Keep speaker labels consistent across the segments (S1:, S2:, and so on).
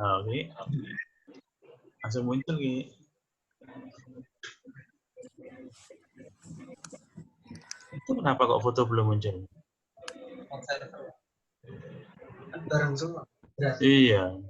S1: Nah, ini langsung muncul ini. Itu kenapa kok foto belum muncul?
S2: Barang semua.
S1: Iya.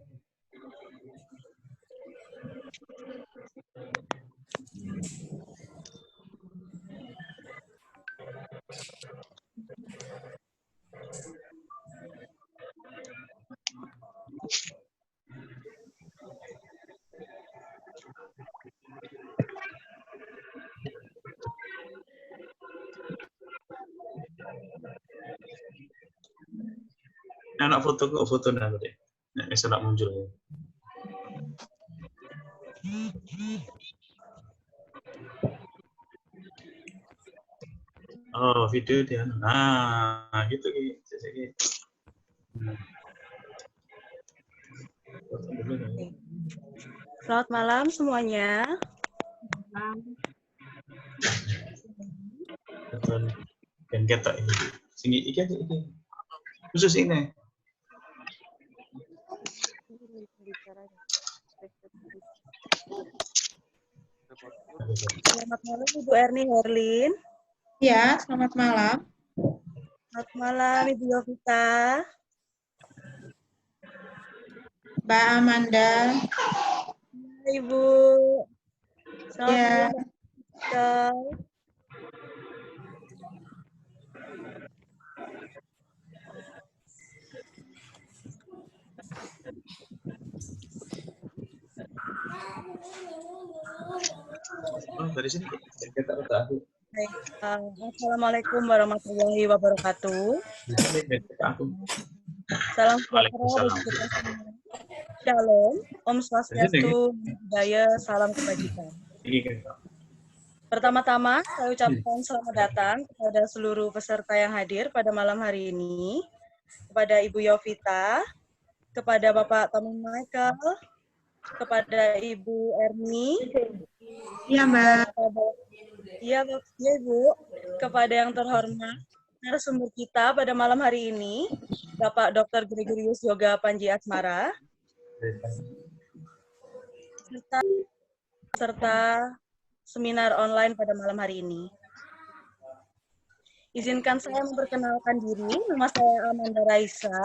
S1: Anak foto nah deh. Nek wis ora muncul. Oh, video dia. Nah, gitu gitu.
S3: Selamat malam semuanya.
S1: Dan ketok ini. Sini iki. Khusus ini.
S3: Selamat malam Ibu Erni Herlin.
S4: Ya, selamat malam.
S3: Selamat malam Ibu Yovita.
S4: Mbak Amanda.
S3: Ibu. Selamat
S4: Ya.
S3: malam.
S1: Oh, dari sini kita aku.
S3: Baik, Assalamualaikum warahmatullahi wabarakatuh. Salam sejahtera bagi kita semua. Shalom, Om Swastiastu, Budaya, salam kebajikan. Pertama-tama, saya ucapkan selamat datang kepada seluruh peserta yang hadir pada malam hari ini, kepada Ibu Yovita, kepada Bapak Tommy Michael, kepada Ibu Erni.
S4: Iya, Mbak.
S3: Iya, Ibu. Kepada yang terhormat narasumber kita pada malam hari ini, Bapak Dr. Gregorius Yoga Panji Asmara, serta seminar online pada malam hari ini. Izinkan saya memperkenalkan diri, nama saya Amanda Raisa,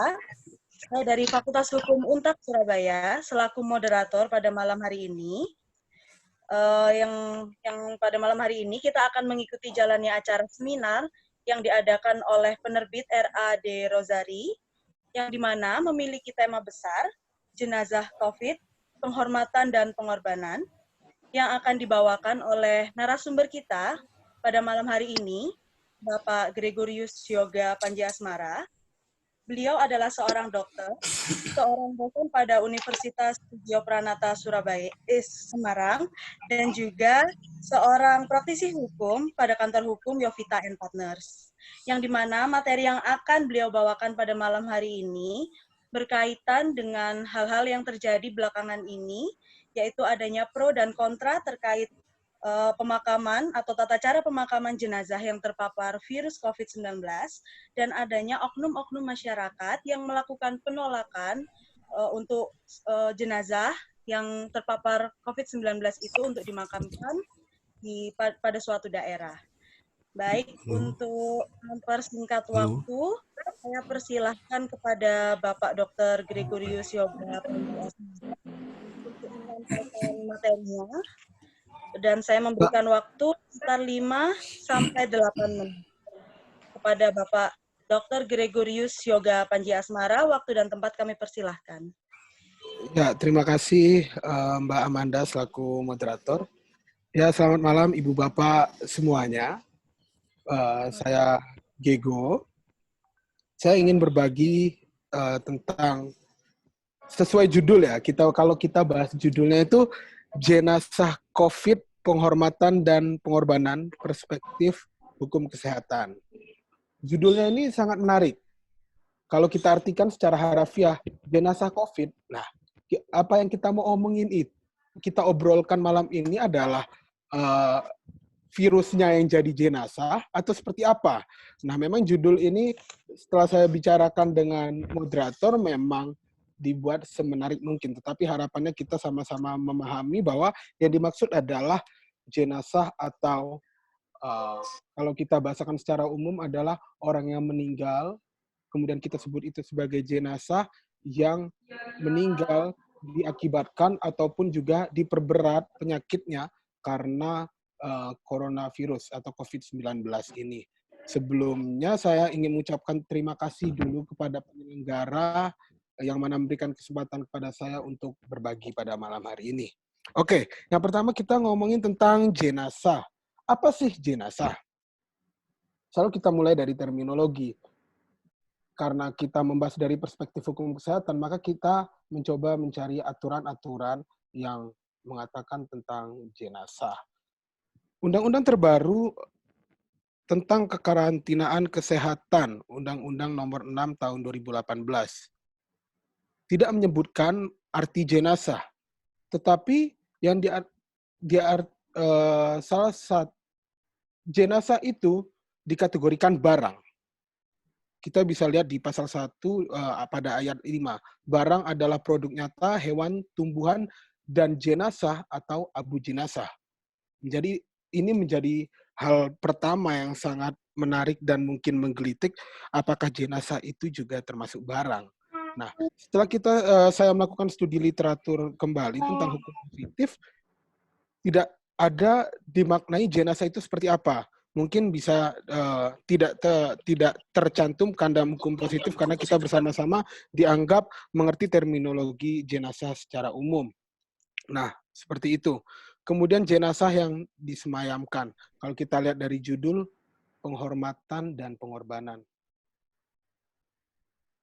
S3: saya dari Fakultas Hukum Untak Surabaya, selaku moderator pada malam hari ini. Yang pada malam hari ini kita akan mengikuti jalannya acara seminar yang diadakan oleh penerbit RAD Rosari, yang dimana memiliki tema besar, Jenazah COVID, Penghormatan dan Pengorbanan, yang akan dibawakan oleh narasumber kita pada malam hari ini, Bapak Gregorius Yoga Panji Asmara. Beliau adalah seorang dokter, seorang dosen pada Universitas Widya Pranata Surabaya, Semarang, dan juga seorang praktisi hukum pada kantor hukum Yovita & Partners. Yang dimana materi yang akan beliau bawakan pada malam hari ini berkaitan dengan hal-hal yang terjadi belakangan ini, yaitu adanya pro dan kontra terkait pemakaman atau tata cara pemakaman jenazah yang terpapar virus COVID-19 dan adanya oknum-oknum masyarakat yang melakukan penolakan untuk jenazah yang terpapar COVID-19 itu untuk dimakamkan pada suatu daerah. Baik, untuk mempersingkat waktu, saya persilahkan kepada Bapak Dr. Gregorius Yoga untuk menyampaikan materinya. Dan saya memberikan waktu sekitar 5 sampai 8 menit kepada Bapak Dr. Gregorius Yoga Panji Asmara. Waktu dan tempat kami persilahkan.
S2: Ya, terima kasih Mbak Amanda selaku moderator. Ya, selamat malam Ibu Bapak semuanya. Saya Gego. Saya ingin berbagi tentang sesuai judul ya. Kalau kita bahas judulnya itu Jenazah COVID, Penghormatan dan Pengorbanan, Perspektif Hukum Kesehatan. Judulnya ini sangat menarik. Kalau kita artikan secara harafiah, jenazah COVID, nah, apa yang kita mau omongin itu, kita obrolkan malam ini adalah virusnya yang jadi jenazah atau seperti apa? Nah, memang judul ini setelah saya bicarakan dengan moderator memang dibuat semenarik mungkin, tetapi harapannya kita sama-sama memahami bahwa yang dimaksud adalah jenazah atau kalau kita bahasakan secara umum adalah orang yang meninggal, kemudian kita sebut itu sebagai jenazah yang meninggal diakibatkan ataupun juga diperberat penyakitnya karena coronavirus atau COVID-19 ini. Sebelumnya saya ingin mengucapkan terima kasih dulu kepada penyelenggara yang mana memberikan kesempatan kepada saya untuk berbagi pada malam hari ini. Oke, yang pertama kita ngomongin tentang jenazah. Apa sih jenazah? Selalu kita mulai dari terminologi. Karena kita membahas dari perspektif hukum kesehatan, maka kita mencoba mencari aturan-aturan yang mengatakan tentang jenazah. Undang-undang terbaru tentang kekarantinaan kesehatan, Undang-Undang Nomor 6 Tahun 2018, tidak menyebutkan arti jenazah, tetapi yang salah satu jenazah itu dikategorikan barang. Kita bisa lihat di pasal 1 pada ayat 5. Barang adalah produk nyata, hewan, tumbuhan, dan jenazah atau abu jenazah. Jadi ini menjadi hal pertama yang sangat menarik dan mungkin menggelitik, apakah jenazah itu juga termasuk barang. Nah, setelah saya melakukan studi literatur kembali tentang hukum positif, tidak ada dimaknai jenazah itu seperti apa. Mungkin bisa tidak tercantum dalam hukum positif karena kita bersama-sama dianggap mengerti terminologi jenazah secara umum. Nah, seperti itu. Kemudian jenazah yang disemayamkan. Kalau kita lihat dari judul, penghormatan dan pengorbanan.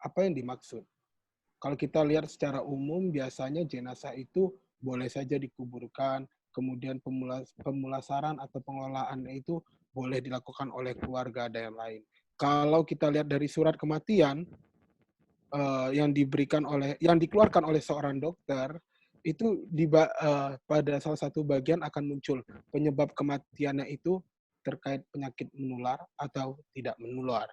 S2: Apa yang dimaksud? Kalau kita lihat secara umum, biasanya jenazah itu boleh saja dikuburkan, kemudian pemulasaran atau pengelolaan itu boleh dilakukan oleh keluarga dan yang lain. Kalau kita lihat dari surat kematian yang dikeluarkan oleh seorang dokter, itu pada salah satu bagian akan muncul penyebab kematiannya itu terkait penyakit menular atau tidak menular.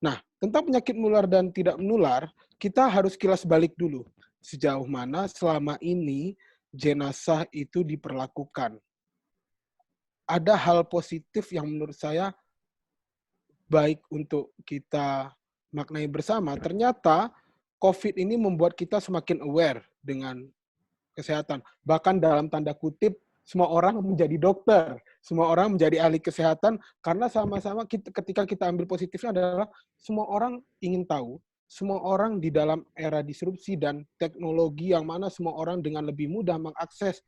S2: Nah, tentang penyakit menular dan tidak menular, kita harus kilas balik dulu. Sejauh mana selama ini jenazah itu diperlakukan. Ada hal positif yang menurut saya baik untuk kita maknai bersama. Ternyata COVID ini membuat kita semakin aware dengan kesehatan. Bahkan dalam tanda kutip, semua orang menjadi dokter, semua orang menjadi ahli kesehatan, karena sama-sama ketika kita ambil positifnya adalah semua orang ingin tahu, semua orang di dalam era disrupsi dan teknologi yang mana semua orang dengan lebih mudah mengakses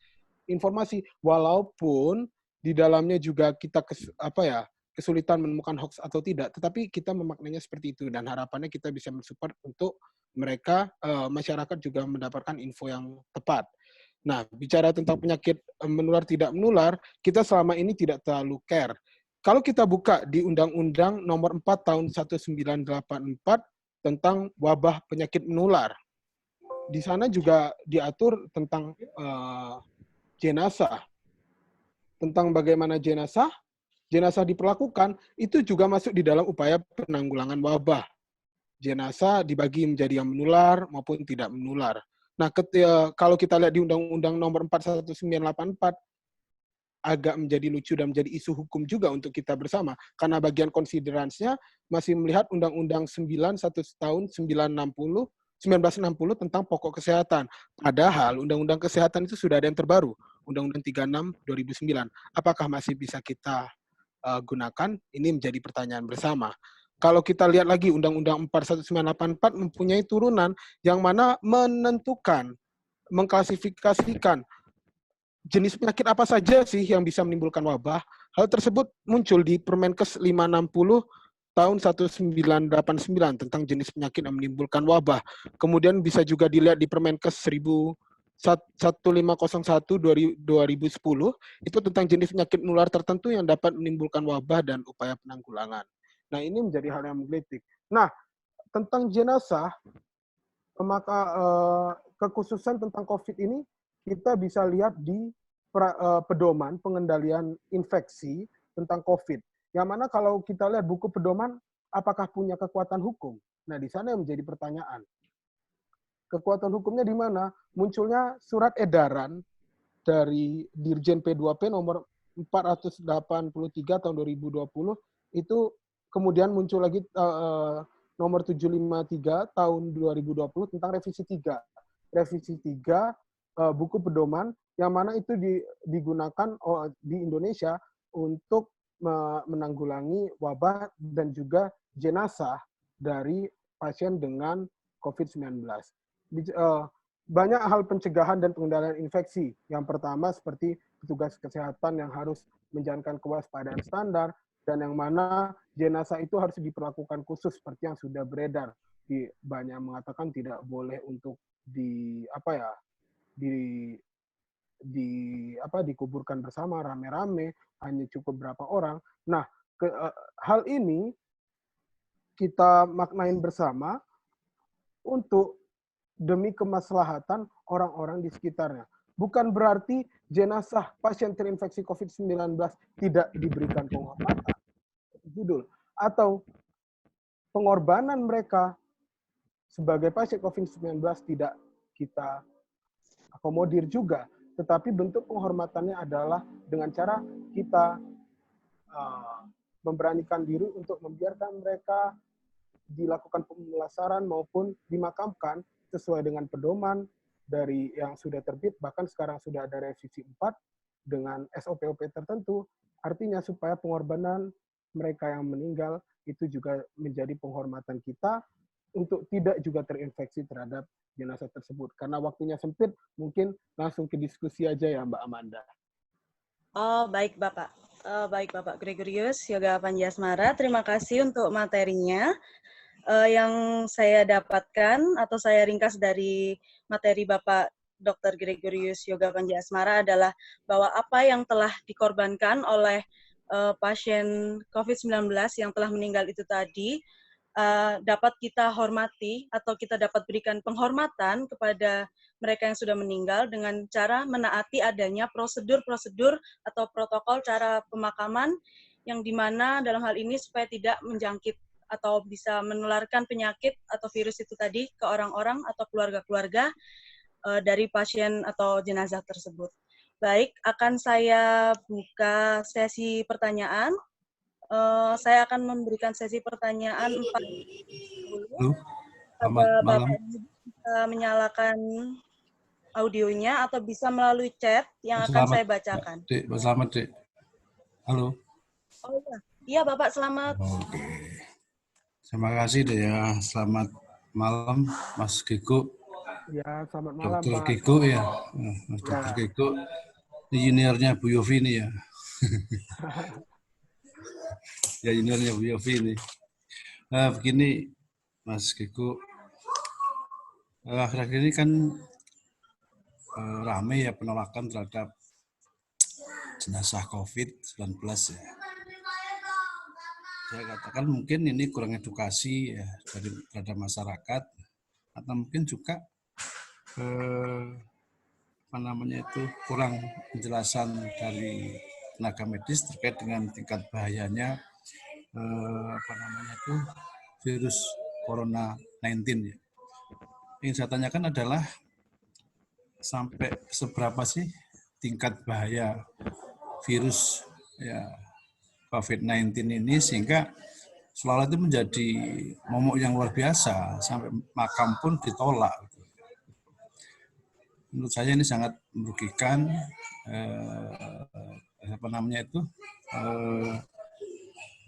S2: informasi, walaupun di dalamnya juga kita kesulitan menemukan hoax atau tidak, tetapi kita memaknainya seperti itu, dan harapannya kita bisa mensupport untuk mereka, masyarakat juga mendapatkan info yang tepat. Nah, bicara tentang penyakit menular tidak menular, kita selama ini tidak terlalu care. Kalau kita buka di Undang-Undang Nomor 4 Tahun 1984 tentang wabah penyakit menular, di sana juga diatur tentang jenazah. Tentang bagaimana jenazah diperlakukan, itu juga masuk di dalam upaya penanggulangan wabah. Jenazah dibagi menjadi yang menular maupun tidak menular. Nah, kalau kita lihat di Undang-Undang Nomor 4 1984, agak menjadi lucu dan menjadi isu hukum juga untuk kita bersama. Karena bagian konsideransinya masih melihat Undang-Undang 9 tahun 1960 tentang pokok kesehatan. Padahal Undang-Undang Kesehatan itu sudah ada yang terbaru, Undang-Undang 36 2009. Apakah masih bisa kita gunakan? Ini menjadi pertanyaan bersama. Kalau kita lihat lagi Undang-Undang 4 1984 mempunyai turunan yang mana menentukan, mengklasifikasikan jenis penyakit apa saja sih yang bisa menimbulkan wabah. Hal tersebut muncul di Permenkes 560 tahun 1989 tentang jenis penyakit yang menimbulkan wabah. Kemudian bisa juga dilihat di Permenkes 1501 2010 itu tentang jenis penyakit menular tertentu yang dapat menimbulkan wabah dan upaya penanggulangan. Nah, ini menjadi hal yang menggelitik. Nah, tentang jenazah, maka kekhususan tentang COVID ini kita bisa lihat di pedoman pengendalian infeksi tentang COVID. Yang mana kalau kita lihat buku pedoman, apakah punya kekuatan hukum? Nah, di sana yang menjadi pertanyaan. Kekuatan hukumnya di mana? Munculnya surat edaran dari Dirjen P2P nomor 483 tahun 2020, itu kemudian muncul lagi nomor 753 tahun 2020 tentang revisi 3. Revisi 3 buku pedoman yang mana itu digunakan di Indonesia untuk menanggulangi wabah dan juga jenazah dari pasien dengan COVID-19. Banyak hal pencegahan dan pengendalian infeksi. Yang pertama seperti petugas kesehatan yang harus menjalankan kewaspadaan standar, dan yang mana jenazah itu harus diperlakukan khusus seperti yang sudah beredar. Banyak mengatakan tidak boleh untuk dikuburkan bersama rame-rame, hanya cukup berapa orang. Nah, hal ini kita maknain bersama untuk demi kemaslahatan orang-orang di sekitarnya. Bukan berarti jenazah pasien terinfeksi COVID-19 tidak diberikan penghormatan, judul, atau pengorbanan mereka sebagai pasien COVID-19 tidak kita akomodir juga. Tetapi bentuk penghormatannya adalah dengan cara kita memberanikan diri untuk membiarkan mereka dilakukan pemulasaran maupun dimakamkan sesuai dengan pedoman dari yang sudah terbit, bahkan sekarang sudah ada revisi 4 dengan SOP-OP tertentu, artinya supaya pengorbanan mereka yang meninggal itu juga menjadi penghormatan kita untuk tidak juga terinfeksi terhadap jenazah tersebut. Karena waktunya sempit, mungkin langsung ke diskusi aja ya Mbak Amanda.
S3: Oh, baik Bapak. Baik Bapak Gregorius Yoga Panjiasmara, terima kasih untuk materinya. Yang saya dapatkan atau saya ringkas dari materi Bapak Dr. Gregorius Yoga Panjiasmara adalah bahwa apa yang telah dikorbankan oleh pasien COVID-19 yang telah meninggal itu tadi dapat kita hormati atau kita dapat berikan penghormatan kepada mereka yang sudah meninggal dengan cara menaati adanya prosedur-prosedur atau protokol cara pemakaman yang dimana dalam hal ini supaya tidak menjangkit atau bisa menularkan penyakit atau virus itu tadi ke orang-orang atau keluarga-keluarga dari pasien atau jenazah tersebut. Baik, akan saya buka sesi pertanyaan. Saya akan memberikan sesi pertanyaan 4 dulu.
S5: Selamat malam.
S3: Bapak bisa menyalakan audionya atau bisa melalui chat yang akan saya bacakan.
S5: Dek, selamat Dek. Halo.
S3: Oh iya Bapak, selamat.
S5: Oke. Terima kasih Dek ya. Selamat malam Mas Gego.
S2: Ya, selamat malam
S5: Dr.
S2: Pak.
S5: Gego ya. Mas Dr. Gego. Ini juniornya Bu Yofi ini ya. Ya juniornya Bu Yofi ini. Begini Mas Gego. Akhir-akhir ini kan ramai ya penolakan terhadap jenazah COVID-19 ya. Saya katakan mungkin ini kurang edukasi ya terhadap masyarakat, atau mungkin juga kurang penjelasan dari tenaga medis terkait dengan tingkat bahayanya virus Corona 19 ya. Yang saya tanyakan adalah sampai seberapa sih tingkat bahaya virus ya COVID-19 ini sehingga seolah itu menjadi momok yang luar biasa sampai makam pun ditolak. Menurut saya ini sangat merugikan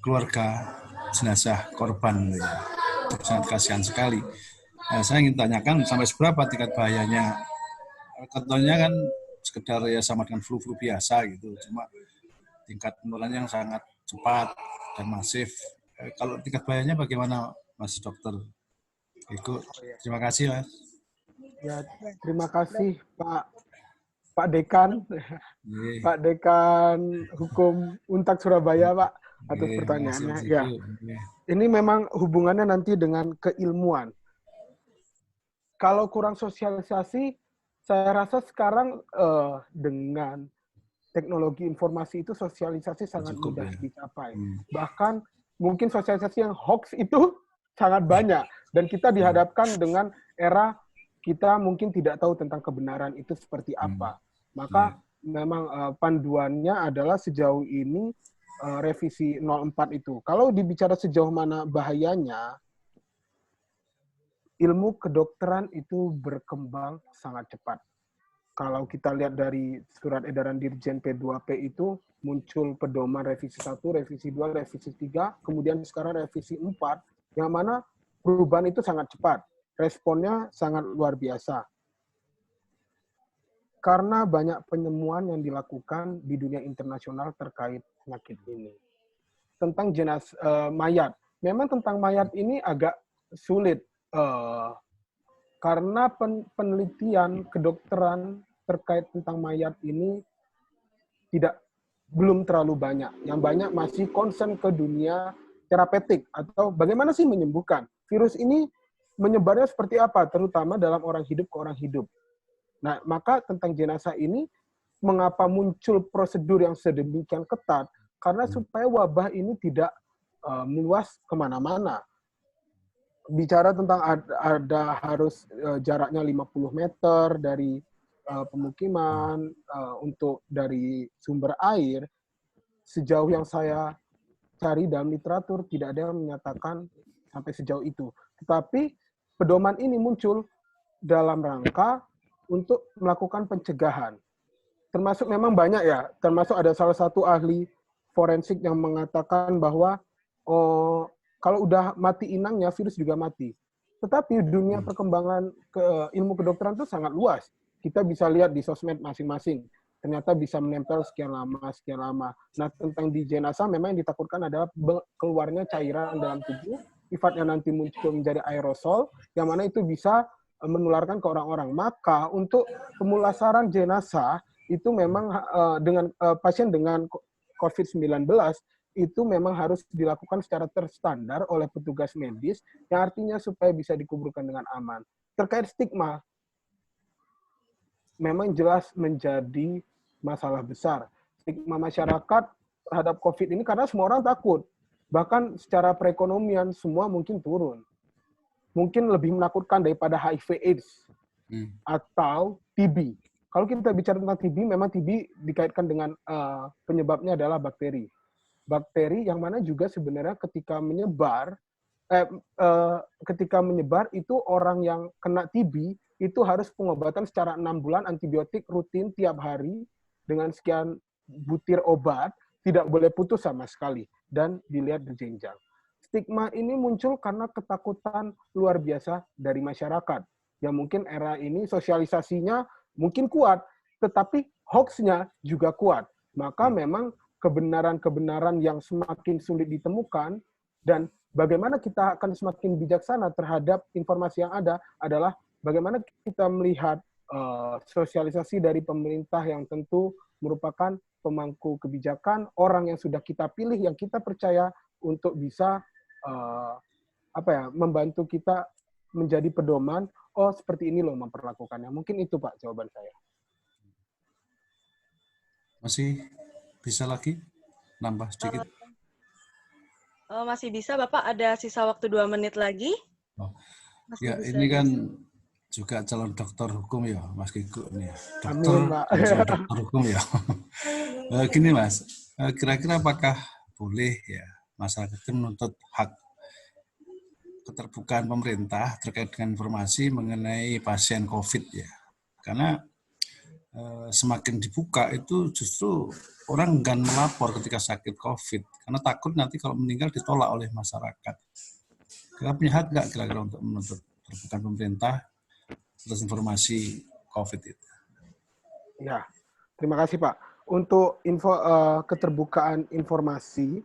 S5: keluarga jenazah korban. Sangat kasihan sekali. Saya ingin tanyakan sampai seberapa tingkat bahayanya. Contohnya kan sekedar ya sama dengan flu-flu biasa gitu, cuma tingkat penularannya yang sangat cepat dan masif. Kalau tingkat bahayanya bagaimana, Mas Dokter? Terima kasih, Mas.
S2: Ya, terima kasih Pak Dekan, Pak Dekan Hukum Untak Surabaya, Pak, atas pertanyaannya. Ya, ini memang hubungannya nanti dengan keilmuan. Kalau kurang sosialisasi, saya rasa sekarang dengan teknologi informasi itu sosialisasi sangat
S5: Cukup,
S2: mudah
S5: ya.
S2: dicapai. Bahkan mungkin sosialisasi yang hoax itu sangat banyak. Dan kita dihadapkan dengan era kita mungkin tidak tahu tentang kebenaran itu seperti apa. Maka memang panduannya adalah sejauh ini revisi 04 itu. Kalau dibicara sejauh mana bahayanya, ilmu kedokteran itu berkembang sangat cepat. Kalau kita lihat dari surat edaran Dirjen P2P itu muncul pedoman revisi 1, revisi 2, revisi 3, kemudian sekarang revisi 4, yang mana perubahan itu sangat cepat. Responnya sangat luar biasa. Karena banyak penemuan yang dilakukan di dunia internasional terkait penyakit ini. Tentang mayat. Memang tentang mayat ini agak sulit. Karena penelitian kedokteran terkait tentang mayat ini belum terlalu banyak. Yang banyak masih concern ke dunia terapeutik atau bagaimana sih menyembuhkan. Virus ini menyebarnya seperti apa, terutama dalam orang hidup ke orang hidup. Nah, maka tentang jenazah ini, mengapa muncul prosedur yang sedemikian ketat? Karena supaya wabah ini tidak meluas kemana-mana. Bicara tentang ada harus jaraknya 50 meter dari pemukiman untuk dari sumber air, sejauh yang saya cari dalam literatur tidak ada yang menyatakan sampai sejauh itu. Tetapi pedoman ini muncul dalam rangka untuk melakukan pencegahan. Termasuk memang banyak ya, termasuk ada salah satu ahli forensik yang mengatakan bahwa kalau udah mati inangnya, virus juga mati. Tetapi dunia perkembangan ilmu kedokteran itu sangat luas. Kita bisa lihat di sosmed masing-masing. Ternyata bisa menempel sekian lama. Nah, tentang di jenazah memang yang ditakutkan adalah keluarnya cairan dalam tubuh, sifatnya nanti muncul menjadi aerosol, yang mana itu bisa menularkan ke orang-orang. Maka untuk pemulasaran jenazah itu memang dengan pasien dengan COVID-19 itu memang harus dilakukan secara terstandar oleh petugas medis, yang artinya supaya bisa dikuburkan dengan aman. Terkait stigma, memang jelas menjadi masalah besar. Stigma masyarakat terhadap COVID ini karena semua orang takut. Bahkan secara perekonomian semua mungkin turun. Mungkin lebih menakutkan daripada HIV/AIDS atau TB. Kalau kita bicara tentang TB, memang TB dikaitkan dengan penyebabnya adalah bakteri. Bakteri yang mana juga sebenarnya ketika menyebar itu orang yang kena TB itu harus pengobatan secara 6 bulan, antibiotik rutin tiap hari dengan sekian butir obat, tidak boleh putus sama sekali, dan dilihat berjenjang. Stigma ini muncul karena ketakutan luar biasa dari masyarakat, yang mungkin era ini sosialisasinya mungkin kuat, tetapi hoax-nya juga kuat. Maka memang kebenaran-kebenaran yang semakin sulit ditemukan, dan bagaimana kita akan semakin bijaksana terhadap informasi yang ada adalah bagaimana kita melihat sosialisasi dari pemerintah yang tentu merupakan pemangku kebijakan, orang yang sudah kita pilih, yang kita percaya untuk bisa membantu kita menjadi pedoman, seperti ini loh memperlakukannya. Mungkin itu Pak jawaban saya.
S5: Masih bisa lagi nambah sedikit?
S3: Masih bisa, Bapak. Ada sisa waktu 2 menit lagi.
S5: Ya, ini kan juga calon dokter hukum ya, Mas Gigo nih.
S2: Amin, Pak.
S5: Dokter hukum ya. Gini Mas, kira-kira apakah boleh ya masyarakat itu menuntut hak keterbukaan pemerintah terkait dengan informasi mengenai pasien COVID ya? Karena semakin dibuka itu justru orang enggan melapor ketika sakit COVID karena takut nanti kalau meninggal ditolak oleh masyarakat. Kita punya hak nggak kira-kira untuk menuntut keterbukaan pemerintah atas informasi COVID itu?
S2: Ya, terima kasih Pak. Untuk keterbukaan informasi,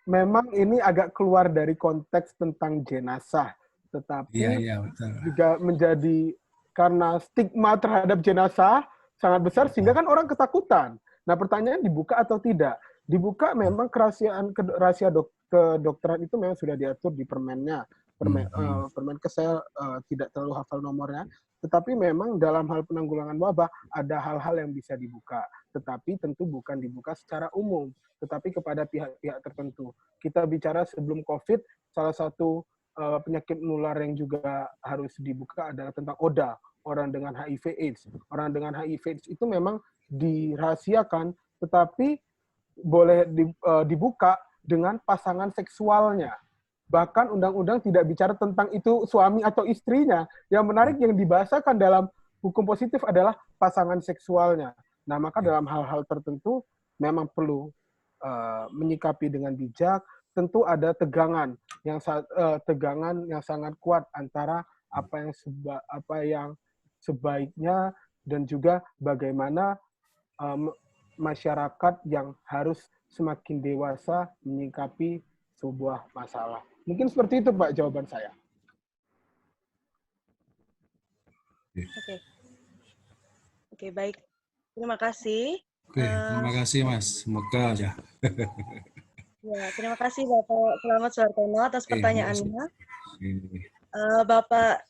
S2: memang ini agak keluar dari konteks tentang jenazah, tetapi
S5: betul.
S2: juga menjadi karena stigma terhadap jenazah sangat besar sehingga kan orang ketakutan. Nah, pertanyaan dibuka atau tidak? Dibuka memang rahasia kedokteran itu memang sudah diatur di permennya. Permenkes saya tidak terlalu hafal nomornya, tetapi memang dalam hal penanggulangan wabah ada hal-hal yang bisa dibuka, tetapi tentu bukan dibuka secara umum, tetapi kepada pihak-pihak tertentu. Kita bicara sebelum COVID, salah satu penyakit menular yang juga harus dibuka adalah tentang ODA, orang dengan HIV/AIDS. Orang dengan HIV/AIDS itu memang dirahasiakan, tetapi boleh dibuka dengan pasangan seksualnya. Bahkan undang-undang tidak bicara tentang itu suami atau istrinya. Yang menarik yang dibahasakan dalam hukum positif adalah pasangan seksualnya. Nah, maka dalam hal-hal tertentu memang perlu menyikapi dengan bijak. Tentu ada tegangan yang sangat kuat antara apa yang sebaiknya dan juga bagaimana masyarakat yang harus semakin dewasa menyikapi sebuah masalah. Mungkin seperti itu, Pak, jawaban saya.
S3: Oke, baik. Terima kasih.
S5: Oke, terima kasih, Mas. Semoga ya.
S3: Ya, terima kasih Bapak Selamat Suhartono atas pertanyaannya. Bapak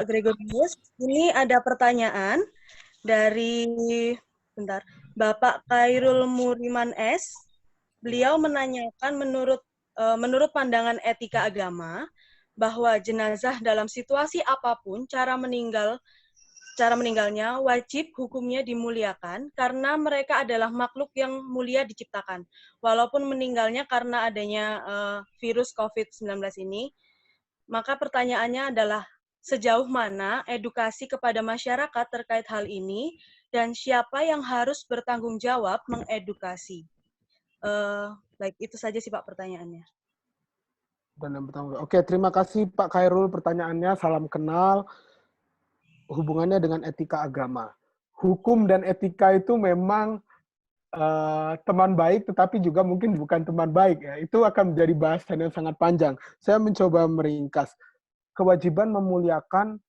S3: Gregorius, ini ada pertanyaan dari Bapak Khairul Muriman S. Beliau menanyakan menurut pandangan etika agama bahwa jenazah dalam situasi apapun cara meninggalnya wajib hukumnya dimuliakan karena mereka adalah makhluk yang mulia diciptakan. Walaupun meninggalnya karena adanya virus COVID-19 ini, maka pertanyaannya adalah sejauh mana edukasi kepada masyarakat terkait hal ini dan siapa yang harus bertanggung jawab mengedukasi. Baik, itu saja sih Pak pertanyaannya.
S2: Oke, terima kasih Pak Khairul pertanyaannya. Salam kenal. Hubungannya dengan etika agama. Hukum dan etika itu memang teman baik, tetapi juga mungkin bukan teman baik. Ya. Itu akan menjadi bahasan yang sangat panjang. Saya mencoba meringkas. Kewajiban memuliakan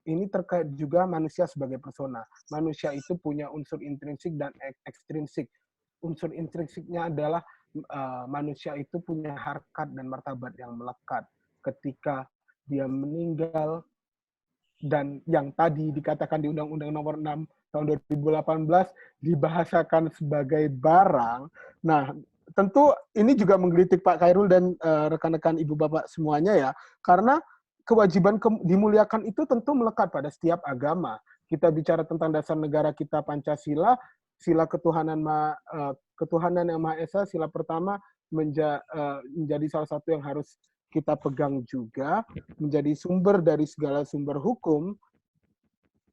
S2: ini terkait juga manusia sebagai persona. Manusia itu punya unsur intrinsik dan ekstrinsik. Unsur intrinsiknya adalah manusia itu punya harkat dan martabat yang melekat. Ketika dia meninggal, dan yang tadi dikatakan di Undang-Undang Nomor 6 tahun 2018 dibahasakan sebagai barang. Nah, tentu ini juga menggelitik Pak Khairul dan rekan-rekan Ibu Bapak semuanya ya, karena kewajiban dimuliakan itu tentu melekat pada setiap agama. Kita bicara tentang dasar negara kita Pancasila, sila ketuhanan yang Maha Esa, sila pertama menjadi salah satu yang harus kita pegang juga, menjadi sumber dari segala sumber hukum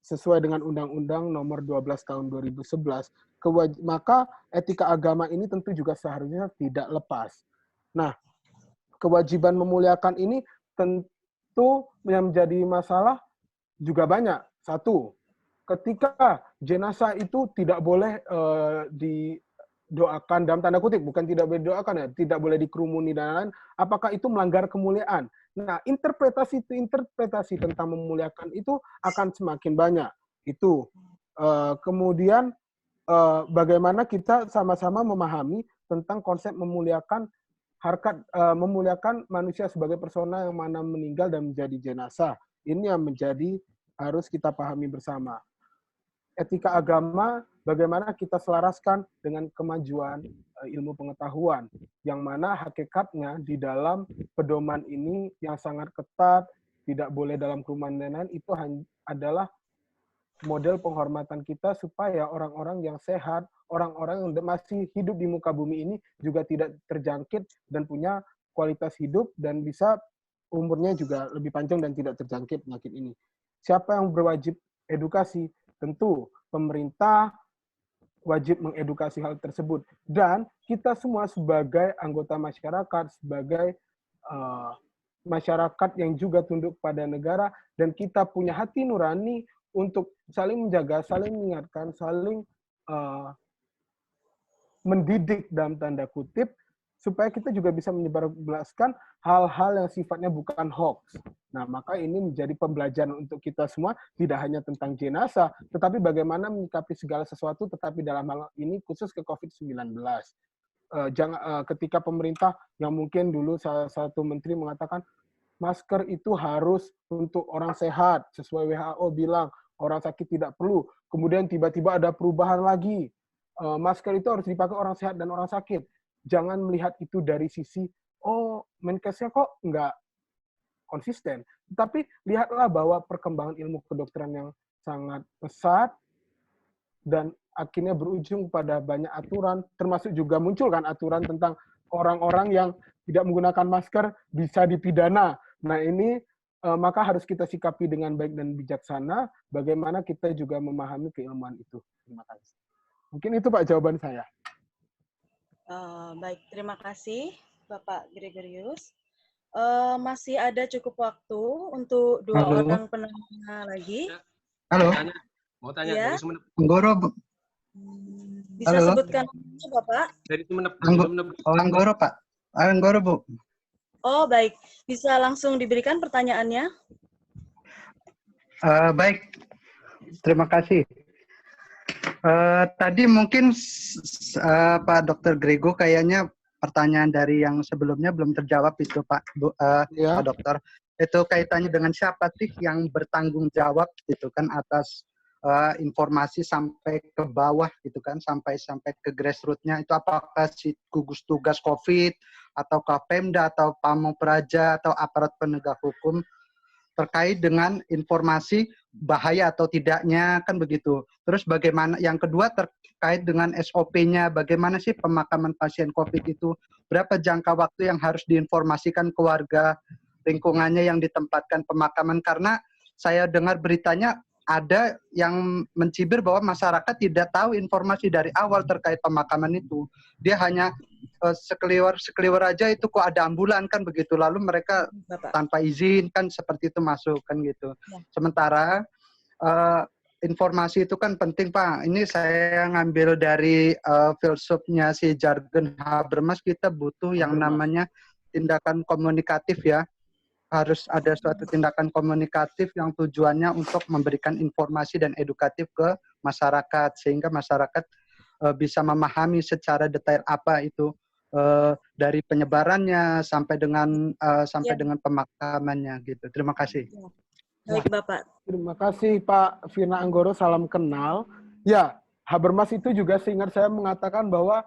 S2: sesuai dengan Undang-Undang Nomor 12 Tahun 2011. Maka etika agama ini tentu juga seharusnya tidak lepas. Nah, kewajiban memuliakan ini tentu yang menjadi masalah juga banyak. Satu, ketika jenazah itu tidak boleh didoakan dalam tanda kutip, bukan tidak boleh didoakan ya, tidak boleh dikerumuni dan lain-lain, apakah itu melanggar kemuliaan? Nah, interpretasi tentang memuliakan itu akan semakin banyak. Itu. Kemudian bagaimana kita sama-sama memahami tentang konsep memuliakan memuliakan manusia sebagai persona yang mana meninggal dan menjadi jenazah. Ini yang menjadi harus kita pahami bersama. Etika agama, bagaimana kita selaraskan dengan kemajuan ilmu pengetahuan, yang mana hakikatnya di dalam pedoman ini yang sangat ketat, tidak boleh dalam kerumunan dan lain-lain, itu adalah model penghormatan kita supaya orang-orang yang sehat, orang-orang yang masih hidup di muka bumi ini juga tidak terjangkit dan punya kualitas hidup dan bisa umurnya juga lebih panjang dan tidak terjangkit penyakit ini. Siapa yang berwajib edukasi? Tentu pemerintah wajib mengedukasi hal tersebut. Dan kita semua sebagai anggota masyarakat, sebagai masyarakat yang juga tunduk pada negara, dan kita punya hati nurani untuk saling menjaga, saling mengingatkan, saling mendidik dalam tanda kutip, supaya kita juga bisa menyebarluaskan hal-hal yang sifatnya bukan hoax. Nah, maka ini menjadi pembelajaran untuk kita semua, tidak hanya tentang jenazah, tetapi bagaimana menyikapi segala sesuatu, tetapi dalam hal ini khusus ke COVID-19. Ketika pemerintah yang mungkin dulu salah satu menteri mengatakan, masker itu harus untuk orang sehat, sesuai WHO bilang, orang sakit tidak perlu. Kemudian tiba-tiba ada perubahan lagi, masker itu harus dipakai orang sehat dan orang sakit. Jangan melihat itu dari sisi, oh Menkesnya kok nggak konsisten. Tetapi lihatlah bahwa perkembangan ilmu kedokteran yang sangat pesat, dan akhirnya berujung pada banyak aturan, termasuk juga muncul kan aturan tentang orang-orang yang tidak menggunakan masker bisa dipidana. Nah ini maka harus kita sikapi dengan baik dan bijaksana, bagaimana kita juga memahami keilmuan itu. Terima kasih. Mungkin itu Pak jawaban saya.
S3: Baik, terima kasih Bapak Gregorius. Masih ada cukup waktu untuk 2 orang penanya lagi.
S6: Halo.
S7: Mau tanya
S3: Ya.
S7: dari Sumeneb.
S6: Anggoro, Bu.
S3: Bisa
S6: Halo.
S3: sebutkan namanya, Bapak?
S7: Dari Sumeneb.
S6: Anggoro, Pak. Anggoro, Bu.
S3: Oh, baik. Bisa langsung diberikan pertanyaannya?
S6: Baik. Terima kasih. Tadi mungkin Pak Dr. Grego kayaknya pertanyaan dari yang sebelumnya belum terjawab itu, Pak,
S2: Ya.
S6: Pak Dokter. Itu kaitannya dengan siapa sih yang bertanggung jawab gitu kan atas informasi sampai ke bawah gitu kan, sampai ke grassroots-nya itu, apakah si gugus tugas COVID atau Pemda atau Pamong Praja atau aparat penegak hukum terkait dengan informasi bahaya atau tidaknya kan begitu. Terus bagaimana yang kedua terkait dengan SOP-nya, bagaimana sih pemakaman pasien COVID itu, berapa jangka waktu yang harus diinformasikan ke warga lingkungannya yang ditempatkan pemakaman, karena saya dengar beritanya ada yang mencibir bahwa masyarakat tidak tahu informasi dari awal terkait pemakaman itu. Dia hanya sekeliwer aja itu kok ada ambulan kan begitu, lalu mereka
S3: Bapak.
S6: tanpa izin kan seperti itu masuk kan gitu.
S3: Ya.
S6: Sementara informasi itu kan penting, Pak. Ini saya ngambil dari filsufnya si Jürgen Habermas, kita butuh yang namanya tindakan komunikatif ya. Harus ada suatu tindakan komunikatif yang tujuannya untuk memberikan informasi dan edukatif ke masyarakat, sehingga masyarakat bisa memahami secara detail apa itu dari penyebarannya sampai dengan dengan pemakamannya gitu. Terima kasih.
S3: Baik, Bapak.
S2: Terima kasih Pak Firna Anggoro, salam kenal. Ya, Habermas itu juga seingat saya mengatakan bahwa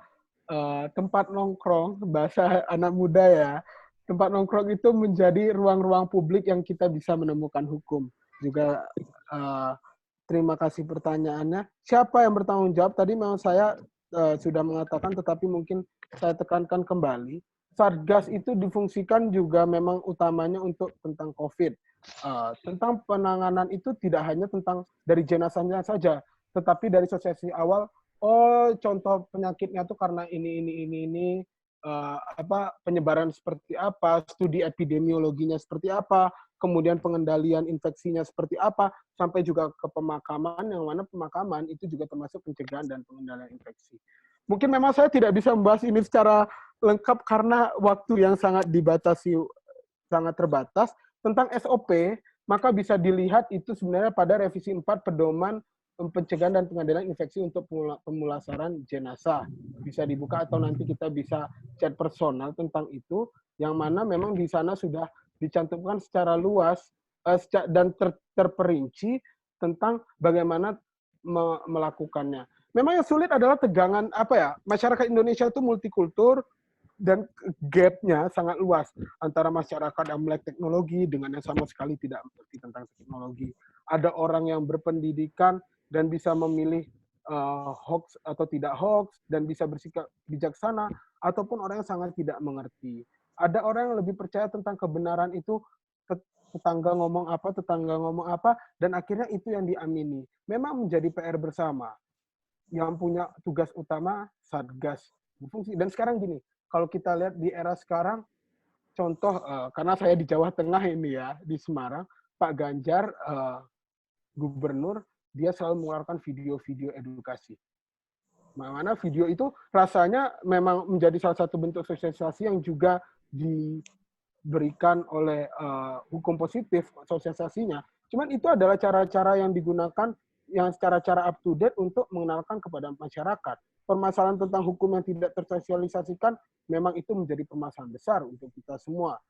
S2: tempat nongkrong, bahasa anak muda ya, tempat nongkrong itu menjadi ruang-ruang publik yang kita bisa menemukan hukum. Juga terima kasih pertanyaannya. Siapa yang bertanggung jawab? Tadi memang saya sudah mengatakan, tetapi mungkin saya tekankan kembali. Satgas itu difungsikan juga memang utamanya untuk tentang COVID. Tentang penanganan itu tidak hanya tentang dari jenazahnya saja, tetapi dari sosialisasi awal. Oh, contoh penyakitnya tuh karena ini. Penyebaran seperti apa, studi epidemiologinya seperti apa, kemudian pengendalian infeksinya seperti apa, sampai juga ke pemakaman, yang mana pemakaman itu juga termasuk pencegahan dan pengendalian infeksi. Mungkin memang saya tidak bisa membahas ini secara lengkap karena waktu yang sangat dibatasi, sangat terbatas. Tentang SOP, maka bisa dilihat itu sebenarnya pada revisi 4 pedoman pencegahan dan pengendalian infeksi untuk pemulasaran jenazah. Bisa dibuka atau nanti kita bisa chat personal tentang itu, yang mana memang di sana sudah dicantumkan secara luas dan terperinci tentang bagaimana melakukannya. Memang yang sulit adalah tegangan masyarakat Indonesia itu multikultur dan gap-nya sangat luas antara masyarakat yang melek teknologi dengan yang sama sekali tidak mengerti tentang teknologi. Ada orang yang berpendidikan dan bisa memilih hoax atau tidak hoax, dan bisa bersikap bijaksana, ataupun orang yang sangat tidak mengerti. Ada orang yang lebih percaya tentang kebenaran itu, tetangga ngomong apa, dan akhirnya itu yang diamini. Memang menjadi PR bersama. Yang punya tugas utama, Satgas berfungsi. Dan sekarang gini, kalau kita lihat di era sekarang, contoh, karena saya di Jawa Tengah ini ya, di Semarang, Pak Ganjar, gubernur, dia selalu mengeluarkan video-video edukasi. Mana video itu rasanya memang menjadi salah satu bentuk sosialisasi yang juga diberikan oleh hukum positif sosialisasinya. Cuman itu adalah cara-cara yang digunakan yang secara up to date untuk mengenalkan kepada masyarakat. Permasalahan tentang hukum yang tidak tersosialisasikan memang itu menjadi permasalahan besar untuk kita semua.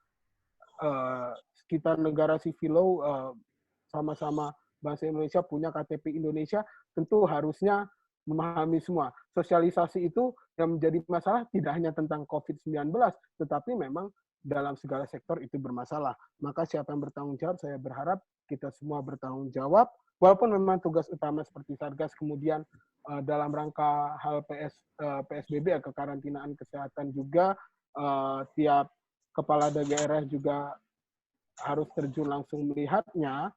S2: sekitar negara Sivilo sama-sama bahasa Indonesia, punya KTP Indonesia, tentu harusnya memahami semua. Sosialisasi itu yang menjadi masalah tidak hanya tentang COVID-19, tetapi memang dalam segala sektor itu bermasalah. Maka siapa yang bertanggung jawab, saya berharap kita semua bertanggung jawab, walaupun memang tugas utama seperti Satgas, kemudian dalam rangka hal PSBB, kekarantinaan kesehatan juga, tiap kepala daerah juga harus terjun langsung melihatnya,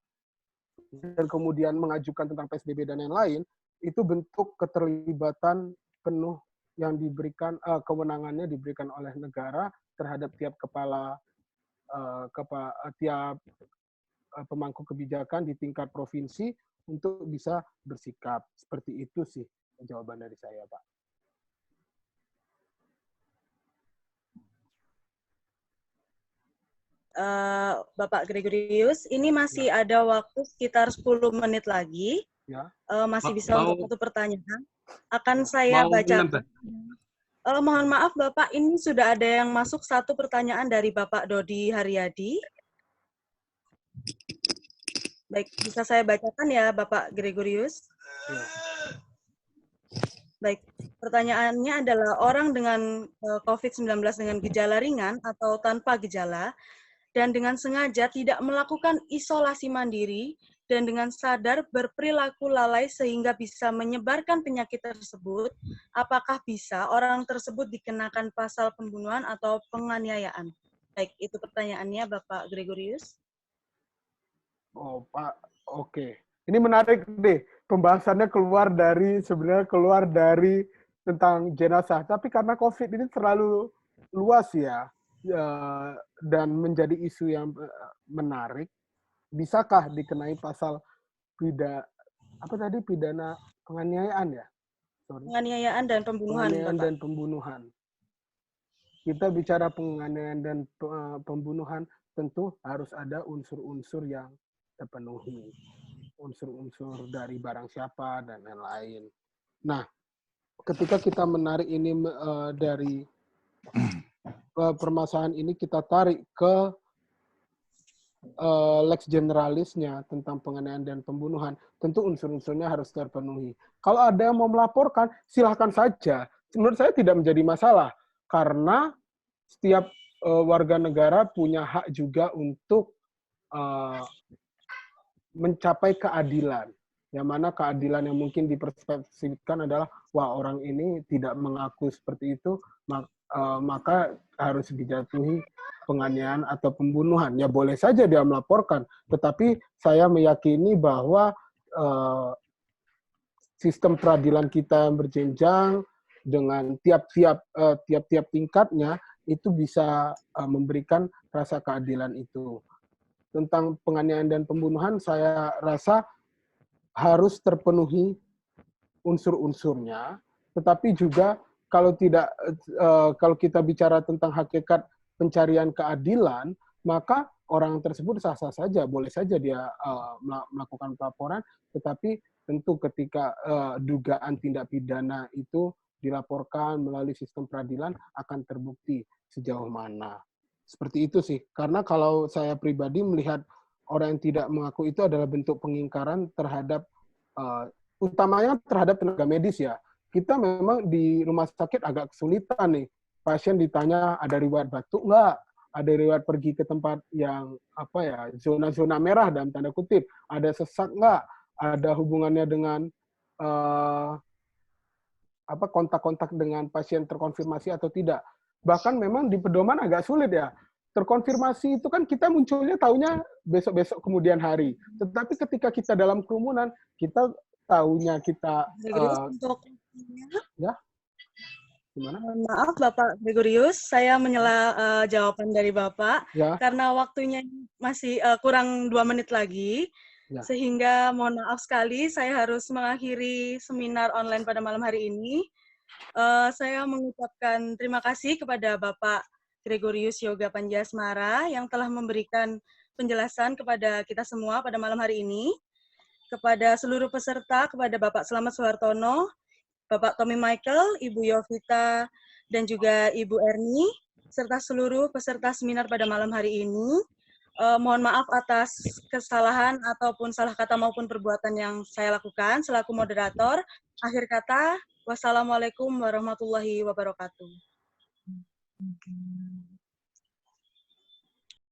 S2: dan kemudian mengajukan tentang PSBB dan lain-lain, itu bentuk keterlibatan penuh yang diberikan, kewenangannya diberikan oleh negara terhadap tiap tiap pemangku kebijakan di tingkat provinsi untuk bisa bersikap. Seperti itu sih jawaban dari saya, Pak.
S3: Bapak Gregorius, ini masih ada waktu sekitar 10 menit lagi.
S2: Ya.
S3: Masih bisa untuk satu pertanyaan. Akan saya bacakan. Mohon maaf Bapak, ini sudah ada yang masuk satu pertanyaan dari Bapak Dodi Haryadi. Baik, bisa saya bacakan ya Bapak Gregorius?
S2: Ya.
S3: Baik, pertanyaannya adalah orang dengan COVID-19 dengan gejala ringan atau tanpa gejala dan dengan sengaja tidak melakukan isolasi mandiri dan dengan sadar berperilaku lalai sehingga bisa menyebarkan penyakit tersebut, apakah bisa orang tersebut dikenakan pasal pembunuhan atau penganiayaan? Baik, itu pertanyaannya Bapak Gregorius.
S2: Oh, Pak, oke. Ini menarik deh. Pembahasannya sebenarnya keluar dari tentang jenazah. Tapi karena COVID ini terlalu luas ya, dan menjadi isu yang menarik, bisakah dikenai pasal pidana penganiayaan ya?
S3: Penganiayaan dan pembunuhan,
S2: Penganiayaan
S3: Bapak.
S2: dan pembunuhan. Kita bicara penganiayaan dan pembunuhan, tentu harus ada unsur-unsur yang terpenuhi. Unsur-unsur dari barang siapa dan lain-lain. Nah, ketika kita menarik ini dari permasalahan ini, kita tarik ke lex generalisnya tentang penganiayaan dan pembunuhan, tentu unsur-unsurnya harus terpenuhi. Kalau ada yang mau melaporkan, silahkan saja. Menurut saya tidak menjadi masalah, karena setiap warga negara punya hak juga untuk mencapai keadilan. Yang mana keadilan yang mungkin dipersepsikan adalah, wah orang ini tidak mengaku seperti itu, maka harus dijatuhi penganiayaan atau pembunuhan. Ya boleh saja dia melaporkan, tetapi saya meyakini bahwa sistem peradilan kita yang berjenjang dengan tiap-tiap tingkatnya itu bisa memberikan rasa keadilan itu. Tentang penganiayaan dan pembunuhan, saya rasa harus terpenuhi unsur-unsurnya, tetapi juga kalau kita bicara tentang hakikat pencarian keadilan, maka orang tersebut sah-sah saja, boleh saja dia melakukan pelaporan, tetapi tentu ketika dugaan tindak pidana itu dilaporkan melalui sistem peradilan akan terbukti sejauh mana. Seperti itu sih, karena kalau saya pribadi melihat orang yang tidak mengaku itu adalah bentuk pengingkaran terhadap, utamanya terhadap tenaga medis ya. Kita memang di rumah sakit agak kesulitan nih. Pasien ditanya ada riwayat batuk nggak, ada riwayat pergi ke tempat yang zona-zona merah dalam tanda kutip, ada sesak nggak, ada hubungannya dengan kontak-kontak dengan pasien terkonfirmasi atau tidak. Bahkan memang di pedoman agak sulit ya. Terkonfirmasi itu kan kita munculnya taunya besok-besok kemudian hari. Tetapi ketika kita dalam kerumunan, kita taunya kita ya. Gimana?
S3: Maaf Bapak Gregorius, saya menyela jawaban dari Bapak
S2: ya.
S3: Karena waktunya masih kurang 2 menit lagi.
S2: Ya.
S3: Sehingga mohon maaf sekali saya harus mengakhiri seminar online pada malam hari ini. Saya mengucapkan terima kasih kepada Bapak Gregorius Yoga Panjiasmara yang telah memberikan penjelasan kepada kita semua pada malam hari ini. Kepada seluruh peserta, kepada Bapak Slamet Suhartono, Bapak Tommy Michael, Ibu Yovita, dan juga Ibu Erni. serta seluruh peserta seminar pada malam hari ini. Mohon maaf atas kesalahan ataupun salah kata maupun perbuatan yang saya lakukan selaku moderator. Akhir kata, wassalamualaikum warahmatullahi wabarakatuh.